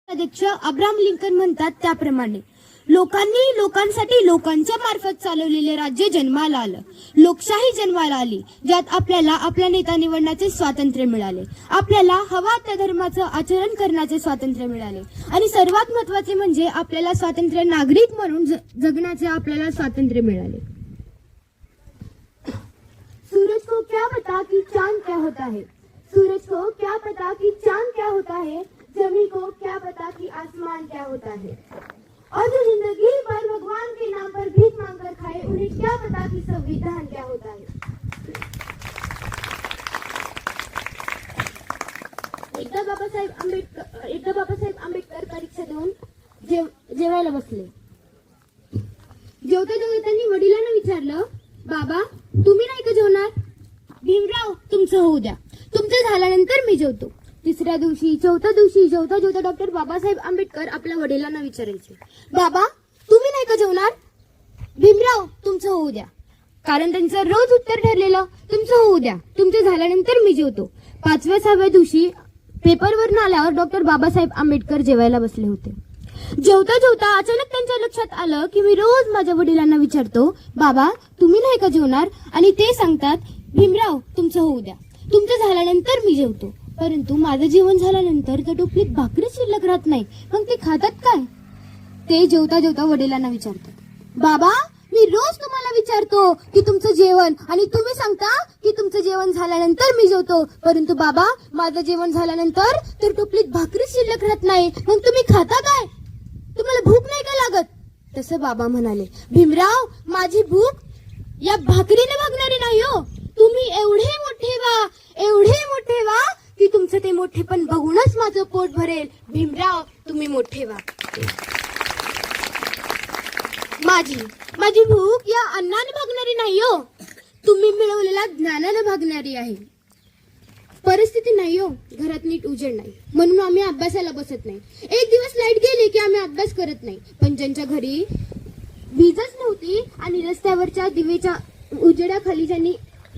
अध्यक्ष Abraham Lincoln म्हणतात त्याप्रमाणे लोकांनी लोकांसाठी लोकांच्या मार्फत चालवलेले राज्य जन्माला आलं, लोकशाही जन्माला आली, ज्यात आपल्याला आपला नेता निवडण्याचे स्वातंत्र्य मिळाले, आपल्याला हवा त्या धर्माचं आचरण करण्याचे स्वातंत्र्य मिळाले आणि सर्वात महत्त्वाचे म्हणजे आपल्याला स्वातंत्र्य नागरिक म्हणून जगण्याचे आपल्याला स्वातंत्र्य मिळाले। सूरज को क्या पता कि चांद क्या होता है, सूरज को क्या पता कि चांद क्या होता है, जमी को क्या पता कि आसमान क्या होता है, और जो जिंदगी पर भगवान के नाम पर भीख मांगकर खाए उन्हें क्या पता कि संविधान क्या होता है। एकदा बाबासाहेब आंबेडकर परीक्षा देऊन जेवायला बसले। जेवता जेवता त्यांनी वडिलांना विचारलं, बाबा तुम्ही नाही का जेवणार? भीमराव तुमचं होऊ द्या, तुमचं झाल्यानंतर मी जेवतो। तिसऱ्या दिवशी चौथ्या दिवशी जेवता जेवता डॉक्टर बाबासाहेब आंबेडकर आपल्या वडिलांना विचारायचे, बाबा तुम्ही नाही का जेवणार? भीमराव तुमचं होऊ द्या, कारण त्यांचं रोज उत्तर ठरलेलं तुमचं होऊ द्या, तुमचं झाल्यानंतर मी जेवतो। पाचव्या सहाव्या दिवशी पेपरवर आल्यावर डॉक्टर बाबासाहेब आंबेडकर जेवायला बसले होते। जेवता जेवता अचानक त्यांच्या लक्षात आलं की मी रोज माझ्या वडिलांना विचारतो, बाबा तुम्ही नाही का जेवणार? आणि ते सांगतात, भीमराव तुमचं होऊ द्या, तुमचं झाल्यानंतर मी जेवतो। परंतु माझं जेवण झाल्यानंतर त्या टोपलीत भाकरी शिल्लक राहत नाही, मग ते खातात काय? ते जेवता जेवता वडिलांना विचारतात, बाबा मी रोज तुम्हाला विचारतो की तुमचं जेवण आणि तुम्ही सांगता की तुमचं जेवण झाल्यानंतर मी जेवतो, परंतु बाबा माझं जेवण झाल्यानंतर तर टोपलीत भाकरी शिल्लक राहत नाही, मग तुम्ही खाता काय? तुम्हाला भूक नाही का लागत? तसं बाबा म्हणाले, भीमराव माझी भूक या भाकरीने भागणारी नाही हो, तुम्ही एवढे मोठे व्हा की तुमचं ते मोठेपण बघूनच माझं पोट भरेल। भीमराव तुम्ही मोठे व्हा। माझी भूक या अन्नाने भागणारी नाही हो, तुम्ही मिळवलेल्या ज्ञानाने भागणारी आहे। परिस्थिती नाही हो, घरात नीट उजेड नाही म्हणून आम्ही अभ्यासाला बसत नाही, एक दिवस लाईट गेली की आम्ही अभ्यास करत नाही, पण ज्यांच्या घरी वीजच नव्हती आणि रस्त्यावरच्या दिवेच्या उजेडाखाली ज्यांनी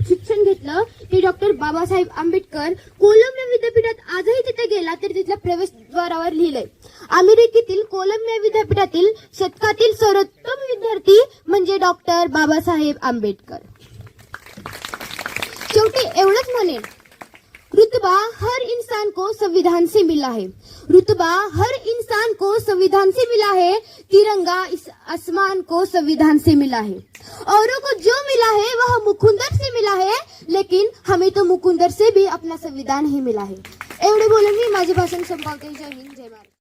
शिक्षण घेतलं ते डॉक्टर बाबासाहेब आंबेडकर कोलंबिया विद्यापीठात आजही तिथे गेला तर तिथल्या प्रवेशद्वारावर लिहिलंय, अमेरिकेतील कोलंबिया विद्यापीठातील शतकातील सर्वोत्तम विद्यार्थी म्हणजे डॉक्टर बाबासाहेब आंबेडकर। शेवटी एवढंच म्हणेन, रुतबा हर इंसान को संविधान से मिला है, रुतबा हर इंसान को संविधान से मिला है, तिरंगा इस आसमान को संविधान से मिला है, औरों को जो मिला है वह मुकुंदर से मिला है, लेकिन हमें तो मुकुंदर से भी अपना संविधान ही मिला है। एवढे बोलून मी माझे भाषण संपवते। जय हिंद जय महाराष्ट्र।